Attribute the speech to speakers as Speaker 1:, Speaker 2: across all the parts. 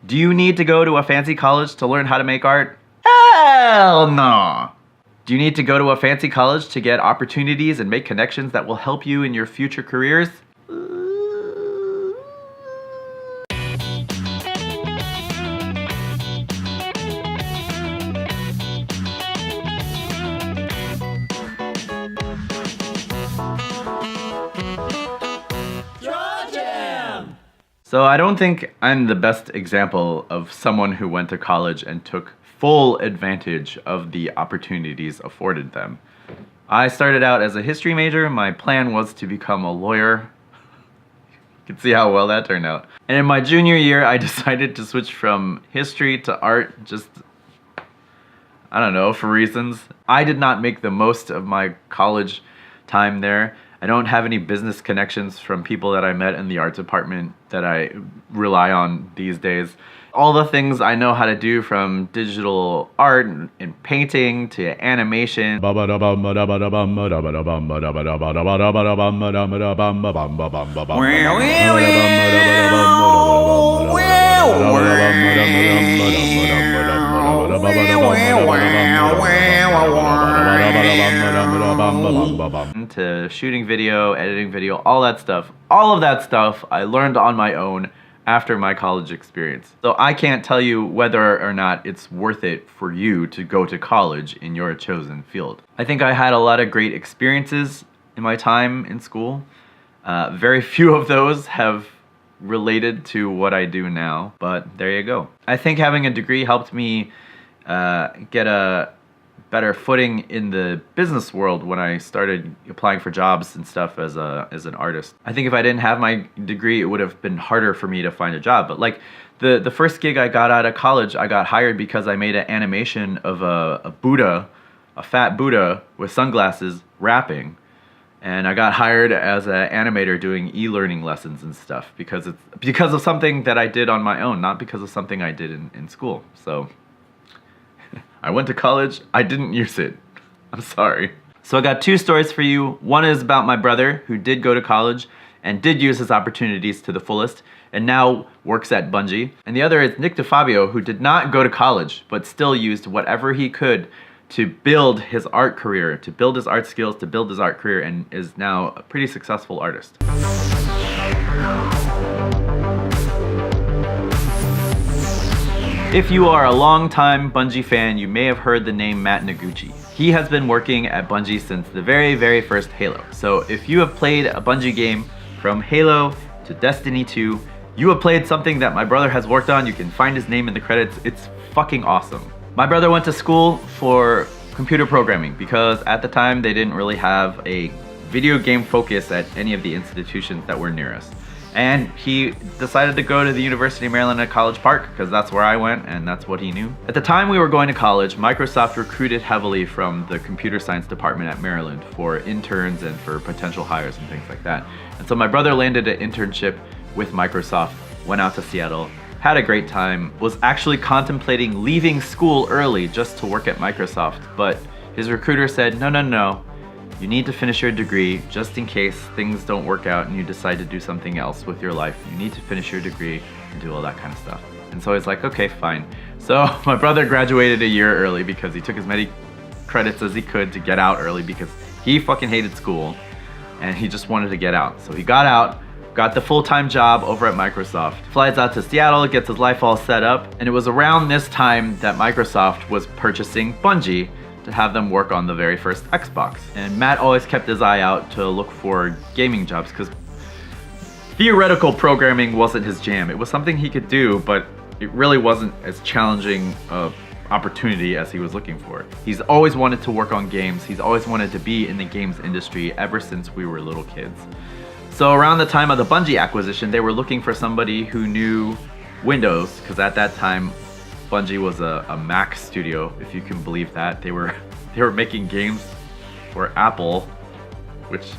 Speaker 1: Do you need to go to a fancy college to learn how to make art? Hell no! Do you need to go to a fancy college to get opportunities and make connections that will help you in your future careers? So I don't think I'm the best example of someone who went to college and took full advantage of the opportunities afforded them. I started out as a history major. My plan was to become a lawyer. You can see how well that turned out. And in my junior year, I decided to switch from history to art, just, I don't know, for reasons. I did not make the most of my college time there. I don't have any business connections from people that I met in the art department that I rely on these days. All the things I know how to do, from digital art and painting to animation, to shooting video, editing video, all of that stuff I learned on my own after my college experience. So I can't tell you whether or not it's worth it for you to go to college in your chosen field. I think I had a lot of great experiences in my time in school. Very few of those have related to what I do now, but there you go. I think having a degree helped me get a better footing in the business world when I started applying for jobs and stuff as an artist. I think if I didn't have my degree, it would have been harder for me to find a job. But like the first gig I got out of college, I got hired because I made an animation of a Buddha, a fat Buddha with sunglasses rapping. And I got hired as an animator doing e-learning lessons and stuff because of something that I did on my own, not because of something I did in school. So I went to college, I didn't use it. I'm sorry. So I got two stories for you. One is about my brother who did go to college and did use his opportunities to the fullest and now works at Bungie. And the other is Nick DeFabio, who did not go to college but still used whatever he could to build his art career, to build his art skills, to build his art career, and is now a pretty successful artist. If you are a long-time Bungie fan, you may have heard the name Matt Noguchi. He has been working at Bungie since the very, very first Halo. So if you have played a Bungie game from Halo to Destiny 2, you have played something that my brother has worked on. You can find his name in the credits. It's fucking awesome. My brother went to school for computer programming because at the time they didn't really have a video game focus at any of the institutions that were near us. And he decided to go to the University of Maryland at College Park because that's where I went and that's what he knew. At the time we were going to college, Microsoft recruited heavily from the computer science department at Maryland for interns and for potential hires and things like that. And so my brother landed an internship with Microsoft, went out to Seattle, had a great time, was actually contemplating leaving school early just to work at Microsoft, but his recruiter said, no. You need to finish your degree just in case things don't work out and you decide to do something else with your life. You need to finish your degree and do all that kind of stuff. And so he's like, okay, fine. So my brother graduated a year early because he took as many credits as he could to get out early because he fucking hated school and he just wanted to get out. So he got out, got the full-time job over at Microsoft, flies out to Seattle, gets his life all set up, and it was around this time that Microsoft was purchasing Bungie to have them work on the very first Xbox. And Matt always kept his eye out to look for gaming jobs because theoretical programming wasn't his jam. It was something he could do, but it really wasn't as challenging of opportunity as he was looking for. He's always wanted to work on games. He's always wanted to be in the games industry ever since we were little kids. So around the time of the Bungie acquisition, they were looking for somebody who knew Windows, because at that time, Bungie was a Mac studio, if you can believe that. They were making games for Apple, which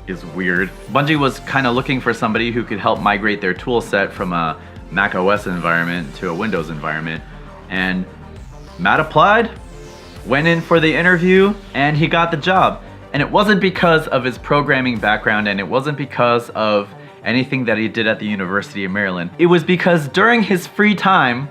Speaker 1: is weird. Bungie was kind of looking for somebody who could help migrate their tool set from a Mac OS environment to a Windows environment. And Matt applied, went in for the interview, and he got the job. And it wasn't because of his programming background, and it wasn't because of anything that he did at the University of Maryland. It was because during his free time,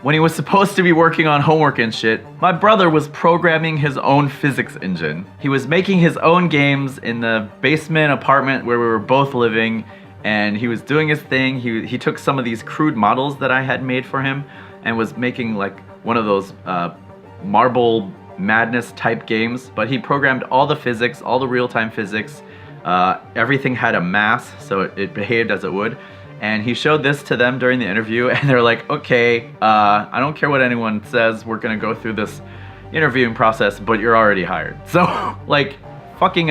Speaker 1: when he was supposed to be working on homework and shit, my brother was programming his own physics engine. He was making his own games in the basement apartment where we were both living, and he was doing his thing. He took some of these crude models that I had made for him and was making like one of those Marble Madness type games, but he programmed all the physics, all the real-time physics. Everything had a mass, so it behaved as it would. And he showed this to them during the interview, and they're like, okay, I don't care what anyone says, we're gonna go through this interviewing process, but you're already hired. So, like, fucking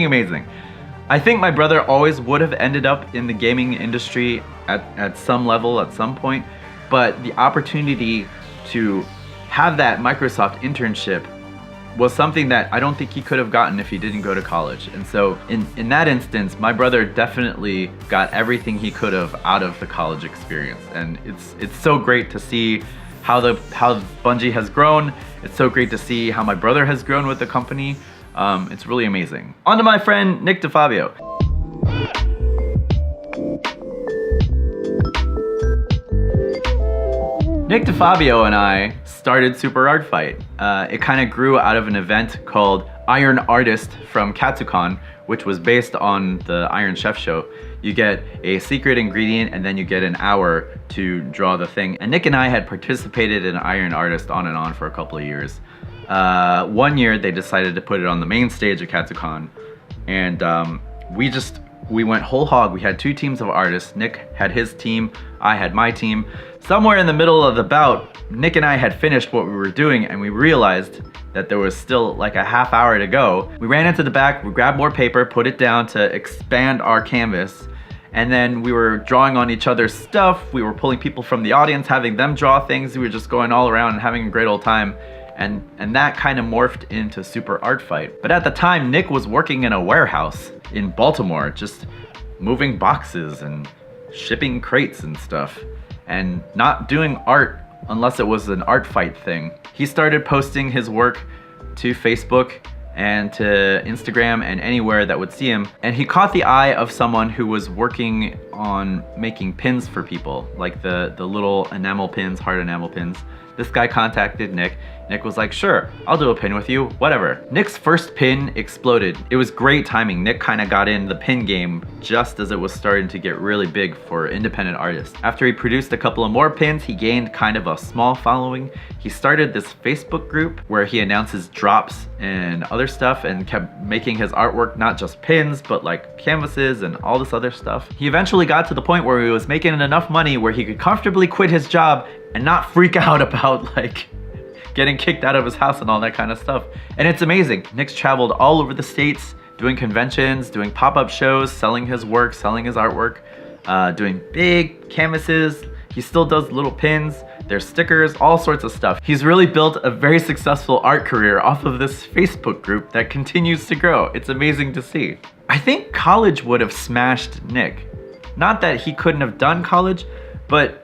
Speaker 1: amazing. I think my brother always would have ended up in the gaming industry at some level, at some point, but the opportunity to have that Microsoft internship was something that I don't think he could have gotten if he didn't go to college. And so in that instance, my brother definitely got everything he could have out of the college experience. And it's so great to see how Bungie has grown. It's so great to see how my brother has grown with the company. It's really amazing. On to my friend Nick DeFabio. Nick DeFabio and I started Super Art Fight. It kind of grew out of an event called Iron Artist from Katsucon, which was based on the Iron Chef show. You get a secret ingredient and then you get an hour to draw the thing. And Nick and I had participated in Iron Artist on and on for a couple of years. One year they decided to put it on the main stage at Katsucon, and we went whole hog. We had 2 teams of artists. Nick had his team, I had my team. Somewhere in the middle of the bout, Nick and I had finished what we were doing, and we realized that there was still like a half hour to go. We ran into the back, we grabbed more paper, put it down to expand our canvas, and then we were drawing on each other's stuff. We were pulling people from the audience, having them draw things. We were just going all around and having a great old time. And that kind of morphed into Super Art Fight. But at the time, Nick was working in a warehouse in Baltimore, just moving boxes and shipping crates and stuff, and not doing art unless it was an art fight thing. He started posting his work to Facebook and to Instagram and anywhere that would see him. And he caught the eye of someone who was working on making pins for people, like the little enamel pins, hard enamel pins. This guy contacted Nick. Nick was like, sure, I'll do a pin with you, whatever. Nick's first pin exploded. It was great timing. Nick kind of got in the pin game just as it was starting to get really big for independent artists. After he produced a couple of more pins, he gained kind of a small following. He started this Facebook group where he announces drops and other stuff and kept making his artwork not just pins, but like canvases and all this other stuff. He eventually got to the point where he was making enough money where he could comfortably quit his job and not freak out about like getting kicked out of his house and all that kind of stuff. And it's amazing. Nick's traveled all over the States, doing conventions, doing pop-up shows, selling his work, selling his artwork, doing big canvases. He still does little pins, there's stickers, all sorts of stuff. He's really built a very successful art career off of this Facebook group that continues to grow. It's amazing to see. I think college would have smashed Nick. Not that he couldn't have done college, but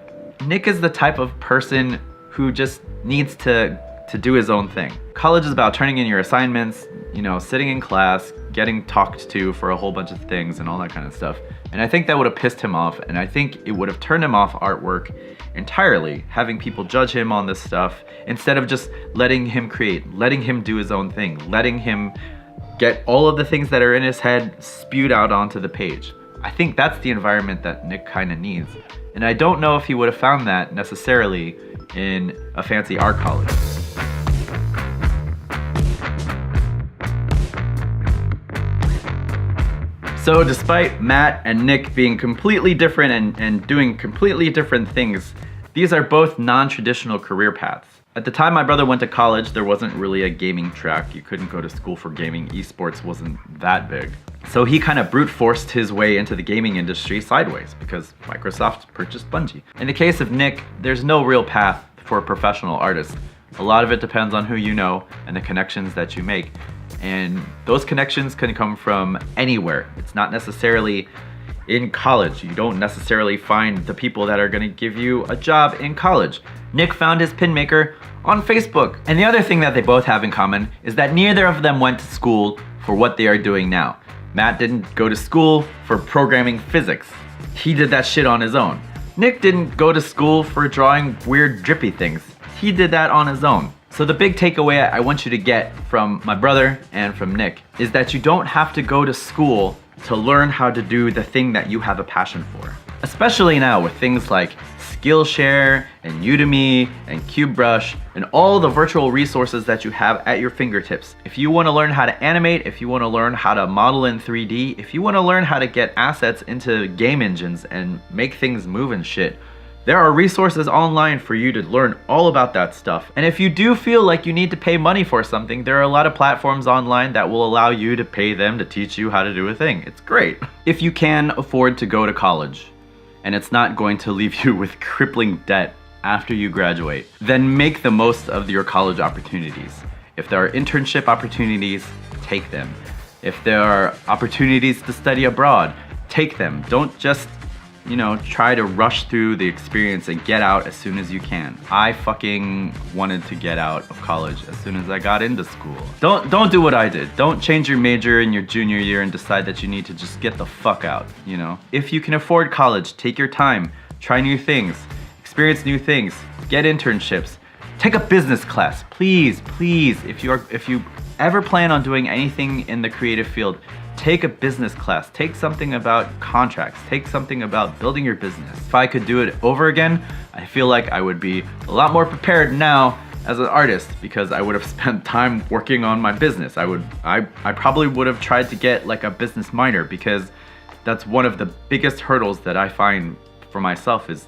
Speaker 1: Nick is the type of person who just needs to do his own thing. College is about turning in your assignments, you know, sitting in class, getting talked to for a whole bunch of things and all that kind of stuff. And I think that would have pissed him off, and I think it would have turned him off artwork entirely, having people judge him on this stuff instead of just letting him create, letting him do his own thing, letting him get all of the things that are in his head spewed out onto the page. I think that's the environment that Nick kind of needs. And I don't know if he would have found that necessarily in a fancy art college. So despite Matt and Nick being completely different and doing completely different things, these are both non-traditional career paths. At the time my brother went to college, there wasn't really a gaming track. You couldn't go to school for gaming. Esports wasn't that big. So he kind of brute forced his way into the gaming industry sideways because Microsoft purchased Bungie. In the case of Nick, there's no real path for a professional artist. A lot of it depends on who you know and the connections that you make. And those connections can come from anywhere. It's not necessarily in college. You don't necessarily find the people that are gonna give you a job in college. Nick found his pin maker on Facebook. And the other thing that they both have in common is that neither of them went to school for what they are doing now. Matt didn't go to school for programming physics. He did that shit on his own. Nick didn't go to school for drawing weird drippy things. He did that on his own. So the big takeaway I want you to get from my brother and from Nick is that you don't have to go to school to learn how to do the thing that you have a passion for. Especially now with things like Skillshare and Udemy and CubeBrush and all the virtual resources that you have at your fingertips. If you want to learn how to animate, if you want to learn how to model in 3D, if you want to learn how to get assets into game engines and make things move and shit, there are resources online for you to learn all about that stuff. And if you do feel like you need to pay money for something, there are a lot of platforms online that will allow you to pay them to teach you how to do a thing. It's great. If you can afford to go to college, and it's not going to leave you with crippling debt after you graduate, then make the most of your college opportunities. If there are internship opportunities, take them. If there are opportunities to study abroad, take them. Don't just, try to rush through the experience and get out as soon as you can. I fucking wanted to get out of college as soon as I got into school. Don't do what I did. Don't change your major in your junior year and decide that you need to just get the fuck out, If you can afford college, take your time, try new things, experience new things, get internships, take a business class, please. If you ever plan on doing anything in the creative field, take a business class, take something about contracts, take something about building your business. If I could do it over again, I feel like I would be a lot more prepared now as an artist because I would have spent time working on my business. I probably would have tried to get like a business minor because that's one of the biggest hurdles that I find for myself is,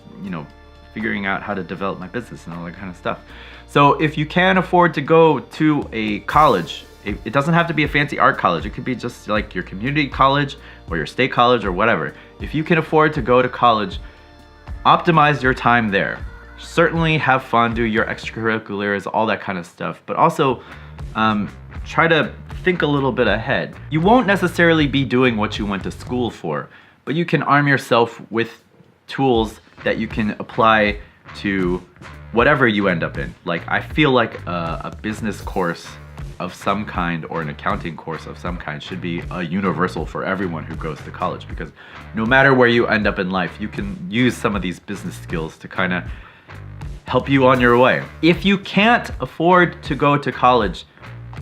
Speaker 1: figuring out how to develop my business and all that kind of stuff. So if you can afford to go to a college, it doesn't have to be a fancy art college. It could be just like your community college or your state college or whatever. If you can afford to go to college, optimize your time there. Certainly have fun, do your extracurriculars, all that kind of stuff, but also try to think a little bit ahead. You won't necessarily be doing what you went to school for, but you can arm yourself with tools that you can apply to whatever you end up in. Like, I feel like a business course of some kind or an accounting course of some kind should be a universal for everyone who goes to college, because no matter where you end up in life, you can use some of these business skills to kind of help you on your way. If you can't afford to go to college,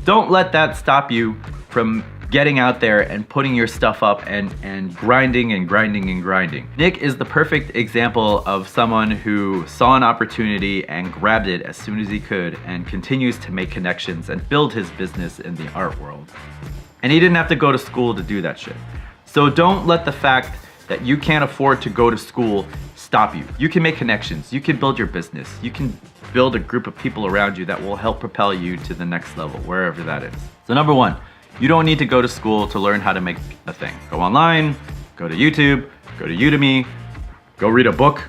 Speaker 1: don't let that stop you from getting out there and putting your stuff up and grinding. Nick is the perfect example of someone who saw an opportunity and grabbed it as soon as he could and continues to make connections and build his business in the art world. And he didn't have to go to school to do that shit. So don't let the fact that you can't afford to go to school stop you. You can make connections, you can build your business, you can build a group of people around you that will help propel you to the next level, wherever that is. So number one, you don't need to go to school to learn how to make a thing. Go online, go to YouTube, go to Udemy, go read a book.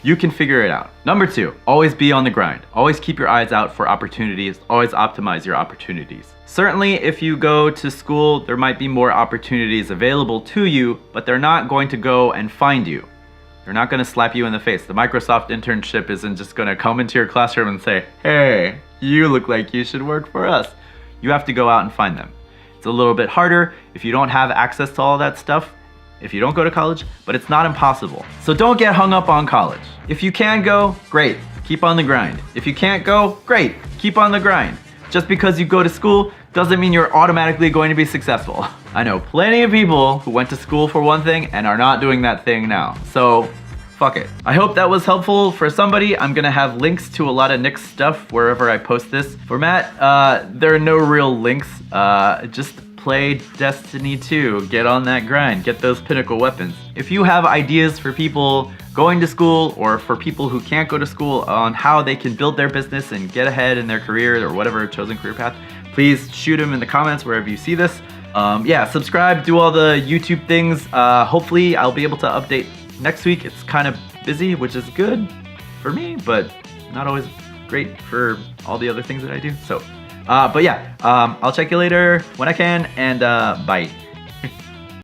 Speaker 1: You can figure it out. Number two, always be on the grind. Always keep your eyes out for opportunities. Always optimize your opportunities. Certainly, if you go to school, there might be more opportunities available to you, but they're not going to go and find you. They're not going to slap you in the face. The Microsoft internship isn't just going to come into your classroom and say, hey, you look like you should work for us. You have to go out and find them. It's a little bit harder if you don't have access to all that stuff, if you don't go to college, but it's not impossible. So don't get hung up on college. If you can go, great, keep on the grind. If you can't go, great, keep on the grind. Just because you go to school doesn't mean you're automatically going to be successful. I know plenty of people who went to school for one thing and are not doing that thing now. So fuck it. I hope that was helpful for somebody. I'm gonna have links to a lot of Nick's stuff wherever I post this. For Matt, there are no real links. Just play Destiny 2, get on that grind, get those pinnacle weapons. If you have ideas for people going to school or for people who can't go to school on how they can build their business and get ahead in their career or whatever chosen career path, please shoot them in the comments wherever you see this. Yeah, subscribe, do all the YouTube things. Hopefully I'll be able to update next week. It's kind of busy, which is good for me, but not always great for all the other things that I do. So, but yeah, I'll check you later when I can, and bye.